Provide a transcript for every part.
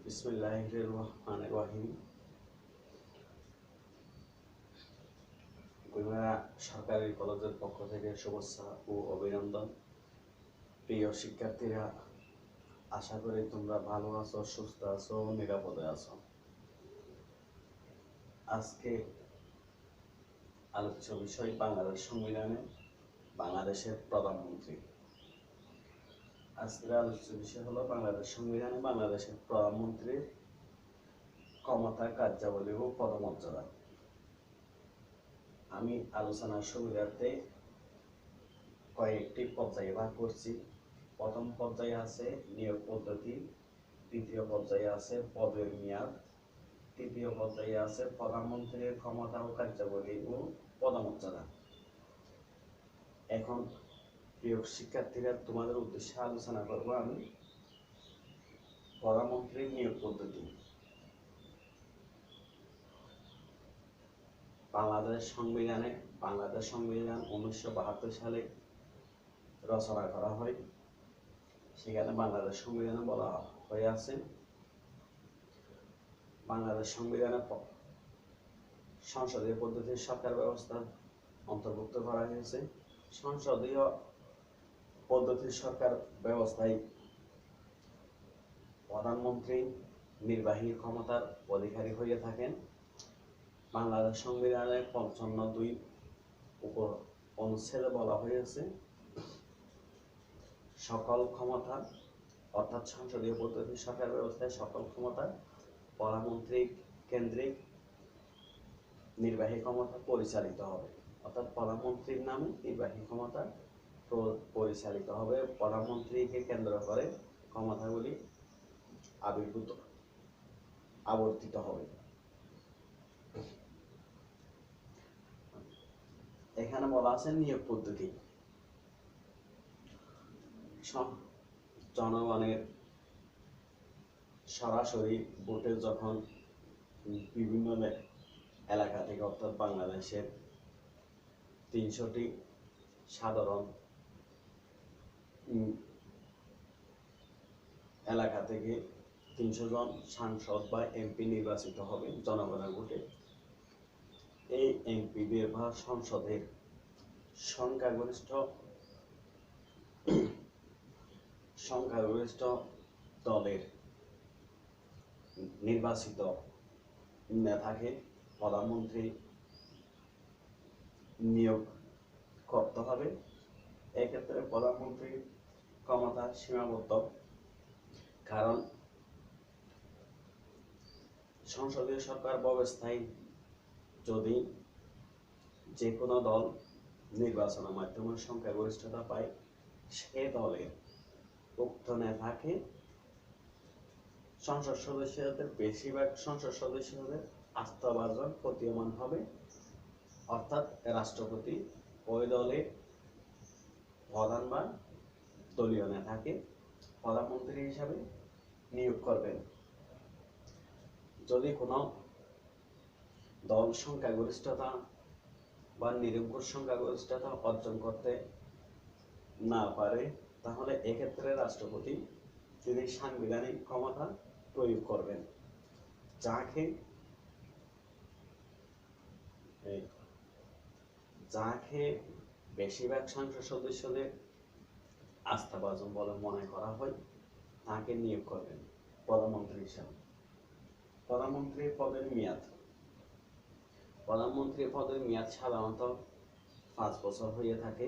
বিসমিল্লাহির রহমানির রহিম। গুইমারা সরকারি কলেজের পক্ষ থেকে শুভেচ্ছা ও অভিনন্দন। প্রিয় শিক্ষার্থীরা, আশা করি তোমরা ভালো আছো, সুস্থ আছো, নিরাপদে আছো। আজকে আলোচ্য বিষয় বাংলাদেশ সংবিধানে বাংলাদেশের প্রধানমন্ত্রী। আজকের আলোচ্য বিষয় হলো বাংলাদেশ সংবিধানে বাংলাদেশের প্রধানমন্ত্রীর ক্ষমতা, কার্যাবলী ও পদমর্যাদা। আমি আলোচনার সুবিধার্থে কয়েকটি পর্যায়ে ভাগ করছি। প্রথম পর্যায়ে আছে নিয়োগ পদ্ধতি, দ্বিতীয় পর্যায়ে আছে পদের মেয়াদ, তৃতীয় পর্যায়ে আছে প্রধানমন্ত্রীর ক্ষমতা ও কার্যাবলী ও পদমর্যাদা। এখন প্রিয় শিক্ষার্থীরা, তোমাদের উদ্দেশ্যে আলোচনা করব আমি প্রধানমন্ত্রীর নিয়োগ পদ্ধতি। বাংলাদেশ সংবিধান 1972 সালে রচনা করা হয়। সেখানে বাংলাদেশ সংবিধানে বলা হয়ে আছে, বাংলাদেশ সংবিধানে সংসদীয় পদ্ধতির সরকার ব্যবস্থা অন্তর্ভুক্ত করা হয়েছে। সংসদীয় পদ্ধতির সরকার ব্যবস্থায় প্রধানমন্ত্রী নির্বাহী ক্ষমতার অধিকারী হয়ে থাকেন। বাংলাদেশ সংবিধানের 55(2) উপর অনুচ্ছেদে বলা হয়েছে, সকল ক্ষমতা অর্থাৎ সংসদীয় পদ্ধতির সরকার ব্যবস্থায় সকল ক্ষমতা প্রধানমন্ত্রী কেন্দ্রিক নির্বাহী ক্ষমতা পরিচালিত হবে। অর্থাৎ প্রধানমন্ত্রীর নামে নির্বাহী ক্ষমতা পরিচালিত হবে। প্রধানমন্ত্রীকে কেন্দ্র করে ক্ষমতাগুলি আবর্তিত হবে। এখানে বলা আছে নিয়োগ পদ্ধতি। জনগণের সরাসরি ভোটে যখন বিভিন্ন এলাকা থেকে, অর্থাৎ বাংলাদেশের 300টি সাধারণ এলাকা থেকে 300 জন সাংসদ বা এমপি নির্বাচিত হবে জনগণের ভোটে। এই এমপিদের বা সংসদের সংখ্যাগরিষ্ঠ দলের নির্বাচিত নেতাকে প্রধানমন্ত্রী নিয়োগ করতে হবে। এক্ষেত্রে প্রধানমন্ত্রীর ক্ষমতা সীমাবদ্ধ, কারণ সংসদীয় সরকার ব্যবস্থায় যদি যে কোনো দল নির্বাচনের মাধ্যমে সংখ্যাগরিষ্ঠতা পায়, সে দলের উক্ত নেতাকে বেশিরভাগ সংসদ সদস্যদের আস্থাভাজন প্রতীয়মান হবে। অর্থাৎ রাষ্ট্রপতি ওই দলের প্রধান বা দলীয় নেতাকে প্রধানমন্ত্রী হিসাবে নিয়োগ করবেন। যদি কোনো দল সংখ্যাগরিষ্ঠতা বা নিরঙ্কুশ সংখ্যাগরিষ্ঠতা অর্জন করতে না পারে, তাহলে এক্ষেত্রে রাষ্ট্রপতি তিনি সাংবিধানিক ক্ষমতা প্রয়োগ করবেন, যাকে বেশিরভাগ সংসদ সদস্যদের আস্থাভাজন বলে মনে করা হয়, তাকে নিয়োগ করবেন প্রধানমন্ত্রী হিসাবে। প্রধানমন্ত্রীর পদের মেয়াদ সাধারণত 5 বছর হয়ে থাকে।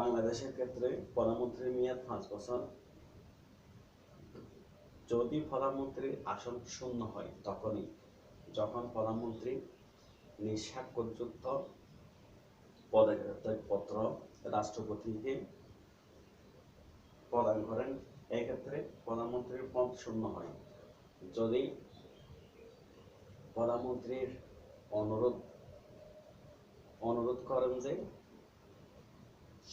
বাংলাদেশের ক্ষেত্রে প্রধানমন্ত্রীর মেয়াদ 5 বছর। যদি প্রধানমন্ত্রীর আসন শূন্য হয়, যখন প্রধানমন্ত্রী নিঃস্বাক্ষরযুক্ত পদত্যাগপত্র রাষ্ট্রপতিকে প্রদান করেন, এক্ষেত্রে প্রধানমন্ত্রীর পদ শূন্য হয়। যদি প্রধানমন্ত্রীর অনুরোধ করেন যে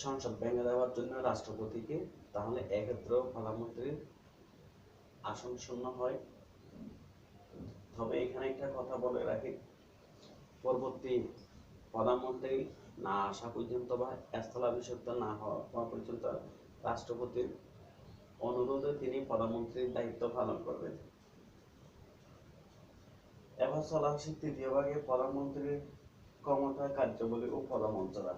সংসদ ভেঙে দেওয়ার জন্য রাষ্ট্রপতিকে, তাহলে এক্ষেত্রেও প্রধানমন্ত্রীর আসন শূন্য হয়। তবে এখানে একটা কথা বলে রাখি, পরবর্তী প্রধানমন্ত্রী না আসা পর্যন্ত বা স্থলাভিষিক্ত না হওয়া পর্যন্ত রাষ্ট্রপতির অনুরোধে তিনি প্রধানমন্ত্রীর দায়িত্ব পালন করবেন। এবার চলা আসে তৃতীয় ভাগে প্রধানমন্ত্রীর ক্ষমতা, কার্যাবলী ও পদমর্যাদা।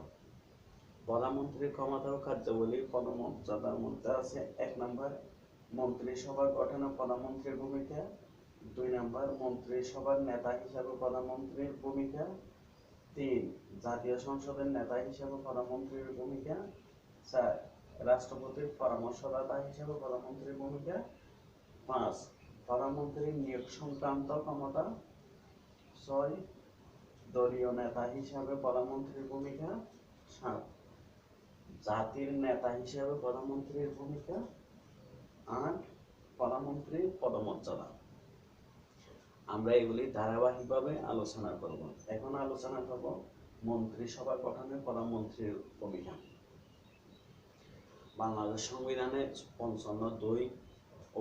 প্রধানমন্ত্রীর ক্ষমতা ও কার্যাবলী পদমর্যাদার মধ্যে আছে 1 নম্বর মন্ত্রিসভা গঠনে প্রধানমন্ত্রীর ভূমিকা, 2 নম্বর মন্ত্রিসভার নেতা হিসাবে প্রধানমন্ত্রীর ভূমিকা, 3 জাতীয় সংসদের নেতা হিসাবে প্রধানমন্ত্রীর ভূমিকা, 4 রাষ্ট্রপতির পরামর্শদাতা হিসাবে প্রধানমন্ত্রীর ভূমিকা, 5 প্রধানমন্ত্রীর নিয়োগ সংক্রান্ত ক্ষমতা, 6 দলীয় নেতা হিসাবে প্রধানমন্ত্রীর ভূমিকা, 7 জাতির নেতা হিসাবে প্রধানমন্ত্রীর ভূমিকা, 8 প্রধানমন্ত্রীর পদমর্যাদা। আমরা এগুলি ধারাবাহিকভাবে আলোচনা করব। এখন আলোচনা করব মন্ত্রিসভা গঠনে প্রধানমন্ত্রীর ভূমিকা। বাংলাদেশ সংবিধানে 55(2)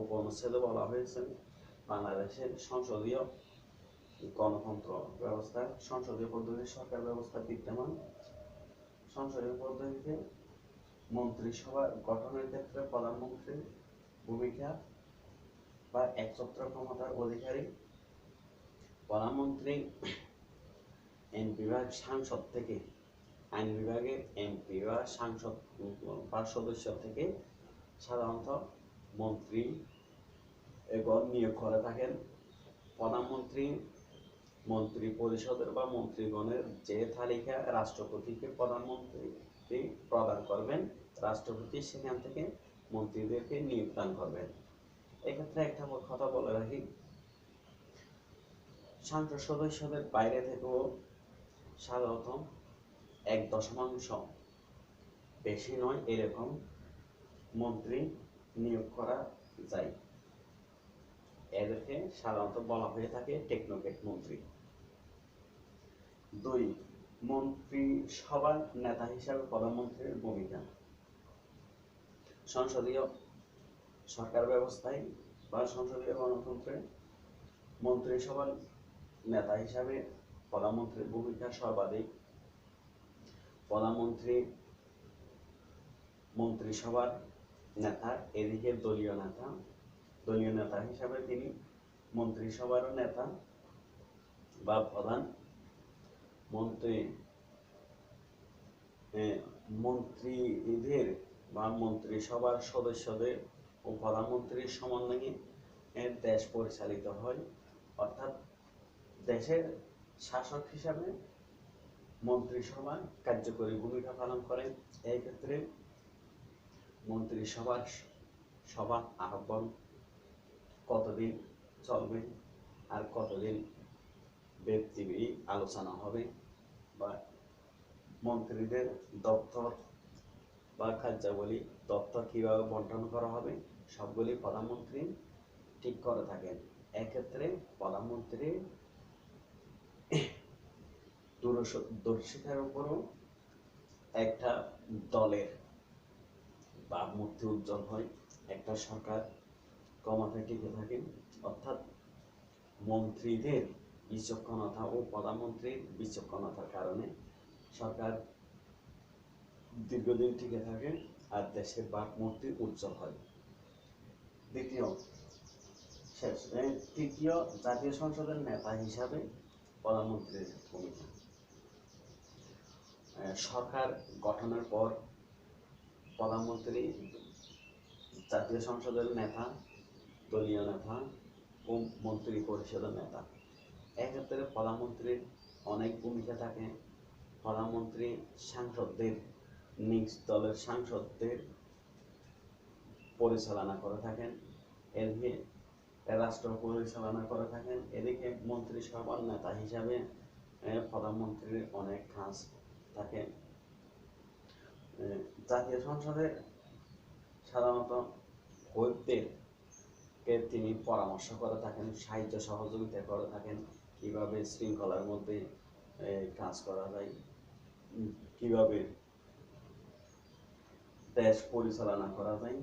উপনুচ্ছেদে বলা হয়েছে বাংলাদেশের সংসদীয় গণতন্ত্র ব্যবস্থা, সংসদীয় পদ্ধতির সরকার ব্যবস্থা বিদ্যমান। সংসদীয় পদ্ধতিতে মন্ত্রিসভা গঠনের ক্ষেত্রে প্রধানমন্ত্রীর ভূমিকা বা একচ্ছত্র ক্ষমতার অধিকারী। প্রধানমন্ত্রী আইন বিভাগ সাংসদ থেকে, আইন বিভাগের এমপি বা সাংসদ বা সদস্য থেকে সাধারণত মন্ত্রী এবং নিয়োগ করে থাকেন। প্রধানমন্ত্রী মন্ত্রী পরিষদের বা মন্ত্রীগণের যে তালিকা রাষ্ট্রপতিকে প্রধানমন্ত্রী প্রদান করবেন, রাষ্ট্রপতি সেখান থেকে মন্ত্রীদেরকে নিয়োগদান করবেন। এক্ষেত্রে একটা কথা বলে রাখি, সংসদ সদস্যদের বাইরে থেকেও সাধারণত 1/10 বেশি নয় এরকম মন্ত্রী নিয়োগ করা যায়। এদেরকে সাধারণত বলা হয়ে থাকে টেকনোক্র্যাট মন্ত্রী। 2 মন্ত্রিসভার নেতা হিসাবে প্রধানমন্ত্রীর ভূমিকা। সংসদীয় সরকার ব্যবস্থায় বা সংসদীয় গণতন্ত্রে মন্ত্রিসভার নেতা হিসাবে প্রধানমন্ত্রীর ভূমিকা সর্বাধিক। প্রধানমন্ত্রী মন্ত্রিসভার নেতা, এদিকে দলীয় নেতা হিসাবে তিনি মন্ত্রিসভারও নেতা বা প্রধান। মন্ত্রীদের বা মন্ত্রিসভার সদস্যদের ও প্রধানমন্ত্রীর সমন্বয়ে দেশ পরিচালিত হয়, অর্থাৎ দেশের শাসক হিসাবে মন্ত্রিসভা কার্যকরী ভূমিকা পালন করে। এই ক্ষেত্রে মন্ত্রিসভার সভা আহ্বান কতদিন চলবে আর কতদিন ব্যক্তি আলোচনা হবে বা মন্ত্রীদের দপ্তর বা কার্যাবলী দপ্তর কিভাবে বন্টন করা হবে সবগুলি প্রধানমন্ত্রী ঠিক করে থাকেন। এক্ষেত্রে প্রধানমন্ত্রী দূরদর্শিতার উপরও একটা দলের বা মূর্তি উজ্জ্বল হয়, একটা সরকার ক্ষমতায় টিকে থাকে, অর্থাৎ মন্ত্রীদের বিচক্ষণতা ও প্রধানমন্ত্রীর বিচক্ষণতার কারণে সরকার দীর্ঘদিন টিকে থাকে আর দেশের ভাবমূর্তি উজ্জ্বল হয়। তৃতীয় জাতীয় সংসদের নেতা হিসাবে প্রধানমন্ত্রীর ভূমিকা। সরকার গঠনের পর প্রধানমন্ত্রী জাতীয় সংসদের নেতা, দলীয় নেতা ও মন্ত্রী পরিষদের নেতা। এক্ষেত্রে প্রধানমন্ত্রীর অনেক ভূমিকা থাকে। প্রধানমন্ত্রী সাংসদদের, নিজ দলের সাংসদদের পরিচালনা করে থাকেন, এদিকে রাষ্ট্র পরিচালনা করে থাকেন। এদিকে মন্ত্রিসভার নেতা হিসাবে প্রধানমন্ত্রীর অনেক কাজ থাকে। জাতীয় সংসদে সাধারণত হুইপদেরকে তিনি পরামর্শ করে থাকেন, সাহায্য সহযোগিতা করে থাকেন, কিভাবে শৃঙ্খলার মধ্যে কাজ করা যায়, কিভাবে দেশ পরিচালনা করা যায়।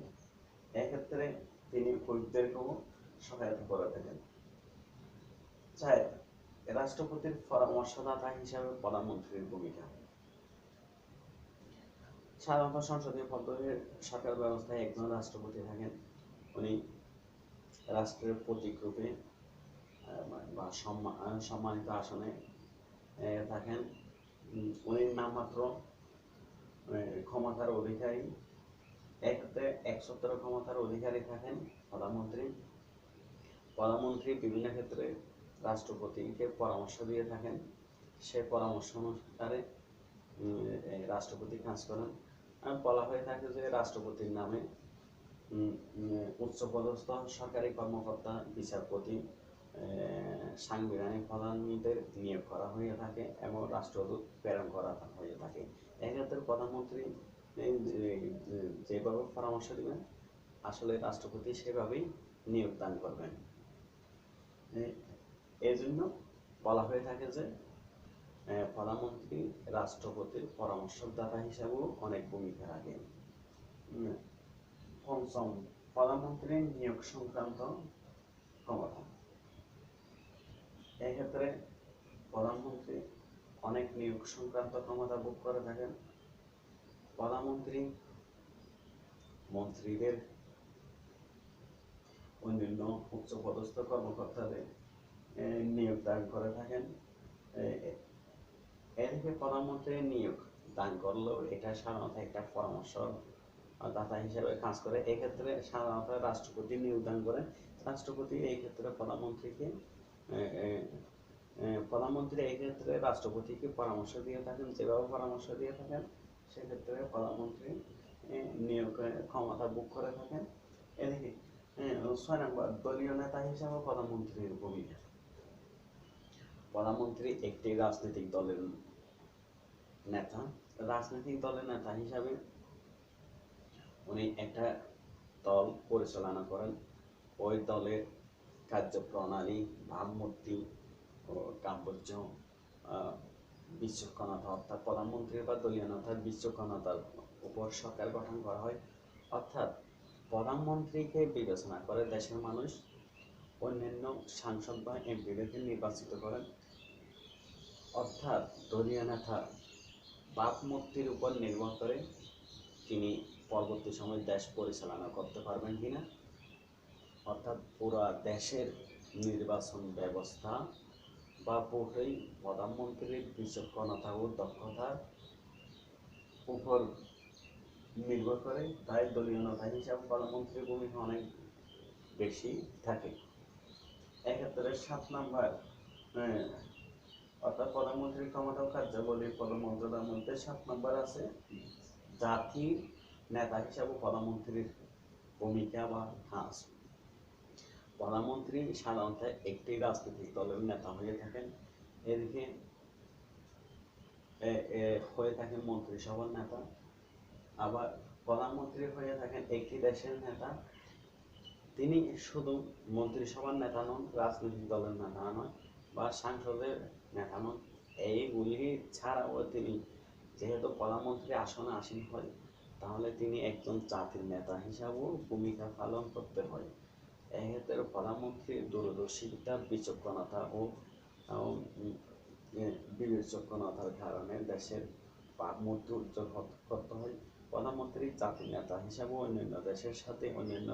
এক্ষেত্রে তিনি হুইপদেরকেও সহায়তা করে থাকেন। 4 রাষ্ট্রপতির পরামর্শদাতা হিসাবে প্রধানমন্ত্রীর ভূমিকা। সাধারণত সংসদীয় পদ্ধতির সরকার ব্যবস্থায় একজন রাষ্ট্রপতি থাকেন। উনি রাষ্ট্রের প্রতীক রূপে বা সম্মানিত আসনে থাকেন। উনি নামমাত্র ক্ষমতার অধিকারী, একচ্ছত্র ক্ষমতার অধিকারী থাকেন প্রধানমন্ত্রী। প্রধানমন্ত্রী বিভিন্ন ক্ষেত্রে রাষ্ট্রপতিকে পরামর্শ দিয়ে থাকেন। সে পরামর্শ অনুসারে রাষ্ট্রপতি কাজ করেন। বলা হয়ে থাকে যে রাষ্ট্রপতির নামে উচ্চপদস্থ সরকারি কর্মকর্তা, বিচারপতি, সাংবিধানিক প্রধানদের নিয়োগ করা হয়ে থাকে এবং রাষ্ট্রদূত প্রেরণ করা হয়ে থাকে। এক্ষেত্রে প্রধানমন্ত্রী যেভাবে পরামর্শ দিবেন আসলে রাষ্ট্রপতি সেভাবেই নিয়োগ দান করবেন। এই জন্য বলা হয়ে থাকে যে প্রধানমন্ত্রী রাষ্ট্রপতির পরামর্শদাতা হিসাবেও অনেক ভূমিকা রাখেন। পঞ্চম, প্রধানমন্ত্রীর নিয়োগ সংক্রান্ত ক্ষমতা। এক্ষেত্রে প্রধানমন্ত্রী অনেক নিয়োগ সংক্রান্ত ক্ষমতা ভোগ করে থাকেন। প্রধানমন্ত্রী মন্ত্রীদের, অন্যান্য উচ্চপদস্থ কর্মকর্তাদের নিয়োগ দান করে থাকেন। এদিকে প্রধানমন্ত্রী নিয়োগ দান করলেও এটা সাধারণত একটা পরামর্শ দাতা হিসেবে কাজ করে। এক্ষেত্রে সাধারণত রাষ্ট্রপতি নিয়োগ দান করেন। রাষ্ট্রপতি এই ক্ষেত্রে প্রধানমন্ত্রী এই ক্ষেত্রে রাষ্ট্রপতিকে পরামর্শ দিয়ে থাকেন। যেভাবে পরামর্শ দিয়ে থাকেন সেক্ষেত্রে প্রধানমন্ত্রী নিয়োগ ক্ষমতা ভোগ করে থাকেন। এদিকে 6 নম্বর, দলীয় নেতা হিসেবে প্রধানমন্ত্রীর ভূমিকা। প্রধানমন্ত্রী একটি রাজনৈতিক দলের নেতা। রাজনৈতিক দলের নেতা হিসাবে উনি একটা দল পরিচালনা করেন। ওই দলের কার্যপ্রণালী, ভাবমূর্তি ও তাৎপর্য, বিচক্ষণতা, অর্থাৎ প্রধানমন্ত্রী বা দলীয় নেতার বিচক্ষণতার উপর সরকার গঠন করা হয়। অর্থাৎ প্রধানমন্ত্রীকে বিবেচনা করে দেশের মানুষ অন্যান্য সাংসদ বা এমপিদেরকে নির্বাচিত করেন। অর্থাৎ দলীয় নেতা ভাবমূর্তির উপর নির্ভর করে তিনি পরবর্তী সময় দেশ পরিচালনা করতে পারবেন কিনা। অর্থাৎ পুরা দেশের নির্বাচন ব্যবস্থা বা পুরোই প্রধানমন্ত্রীর বিচক্ষণতা ও দক্ষতার উপর নির্ভর করে। তাই দলীয় নেতা হিসাবে প্রধানমন্ত্রীর ভূমিকা অনেক বেশি থাকে। এক্ষেত্রে 7 নম্বর, অর্থাৎ প্রধানমন্ত্রীর ক্ষমতা ও কার্যাবলীর পদমর্যাদার মধ্যে 7 নম্বর আছে জাতির নেতা হিসাবে প্রধানমন্ত্রীর ভূমিকা বা কাজ। প্রধানমন্ত্রী সাধারণত একটি রাজনৈতিক দলের নেতা হয়ে থাকেন। এদিকে হয়ে থাকেন মন্ত্রিসভার নেতা। আবার প্রধানমন্ত্রী হয়ে থাকেন একটি দেশের নেতা। তিনি শুধু মন্ত্রিসভার নেতা নন, রাজনৈতিক দলের নেতা নন বা সাংসদের নেতা নন। এইগুলি ছাড়াও তিনি যেহেতু প্রধানমন্ত্রী আসনে আসীন হয়, তাহলে তিনি একজন জাতির নেতা হিসাবেও ভূমিকা পালন করতে হয়। এক্ষেত্রে প্রধানমন্ত্রীর দূরদর্শিতা, বিচক্ষণতা ও বিচক্ষণতার কারণে দেশের ভাবমূর্তি উজ্জ্বল করতে হয়। প্রধানমন্ত্রী জাতির নেতা হিসাবে অন্যান্য দেশের সাথে, অন্যান্য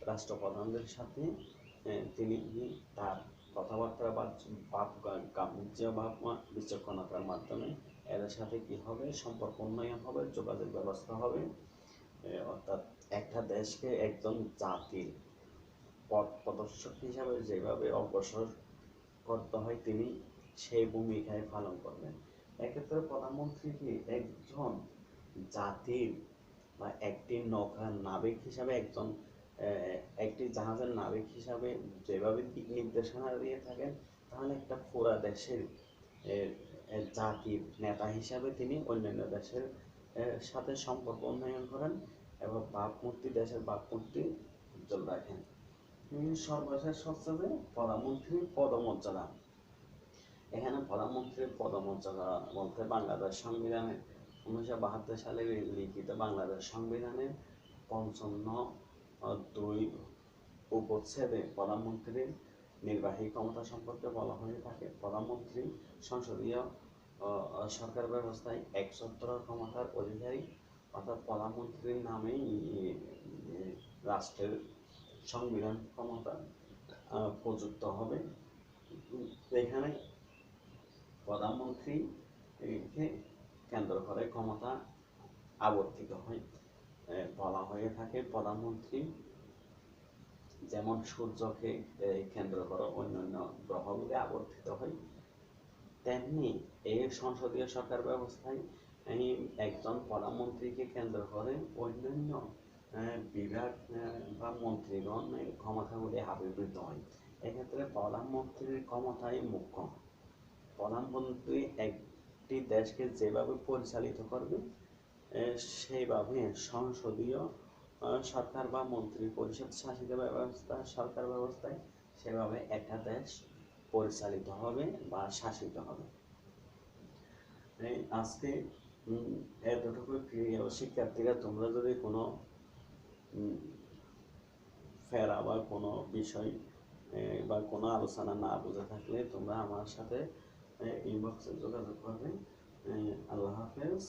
রাষ্ট্রপ্রধানদের সাথে তিনি তার কথাবার্তা বা গাম্ভীর্য বা বিচক্ষণতার মাধ্যমে এদের সাথে কি হবে, সম্পর্ক উন্নয়ন হবে, যোগাযোগ ব্যবস্থা হবে। অর্থাৎ একটা দেশকে একজন জাতির পথ প্রদর্শক হিসাবে যেভাবে অগ্রসর করতে হয় তিনি সেই ভূমিকায় পালন করবেন। এক্ষেত্রে প্রধানমন্ত্রীকে একজন জাতির বা একটি নৌকার নাবিক হিসাবে, একটি জাহাজের নাবিক হিসাবে যেভাবে দিক নির্দেশনা দিয়ে থাকেন, তাহলে একটা পুরা দেশের জাতির নেতা হিসাবে তিনি অন্যান্য দেশের সাথে সম্পর্ক উন্নয়ন করেন এবং দেশের ভাবমূর্তি উজ্জ্বল রাখেন। সর্বশেষ হচ্ছে যে প্রধানমন্ত্রীর পদমর্যাদা। এখানে প্রধানমন্ত্রীর পদমর্যাদা বলতে বাংলাদেশ সংবিধানে 1972 সালে লিখিত বাংলাদেশ সংবিধানের 55(2) উপচ্ছেদে প্রধানমন্ত্রীর নির্বাহী ক্ষমতা সম্পর্কে বলা হয়ে থাকে। প্রধানমন্ত্রী সংসদীয় সরকার ব্যবস্থায় একচ্ছত্র ক্ষমতার অধিকারী অর্থাৎ প্রধানমন্ত্রীর নামেই রাষ্ট্রের সংবিধান ক্ষমতা প্রযুক্ত হবে। এখানে প্রধানমন্ত্রী কে কেন্দ্র করে ক্ষমতা আবর্তিত হয়। বলা হয়ে থাকে প্রধানমন্ত্রী যেমন সূর্যকে কেন্দ্র করে অন্যান্য গ্রহগুলি আবর্তিত হয়, তেমনি এই সংসদীয় সরকার ব্যবস্থায় একজন প্রধানমন্ত্রীকে কেন্দ্র করে অন্যান্য বিভাগ বা মন্ত্রীগণ ক্ষমতাগুলি আবির্ভূত হয়। এক্ষেত্রে প্রধানমন্ত্রীর ক্ষমতাই মুখ্য। প্রধানমন্ত্রী একটি দেশকে যেভাবে পরিচালিত করবে সেইভাবে সংসদীয় সরকার বা মন্ত্রী পরিষদ শাসিত ব্যবস্থা সরকার ব্যবস্থায় সেভাবে একটা দেশ পরিচালিত হবে বা শাসিত হবে। আজকে এতটুকু প্রিয় শিক্ষার্থীরা, তোমরা যদি কোনো ফেরা বা কোনো বিষয় বা কোনো আলোচনা না বুঝে থাকলে তোমরা আমার সাথে ইনবক্সে যোগাযোগ করবে। আল্লাহ হাফেজ।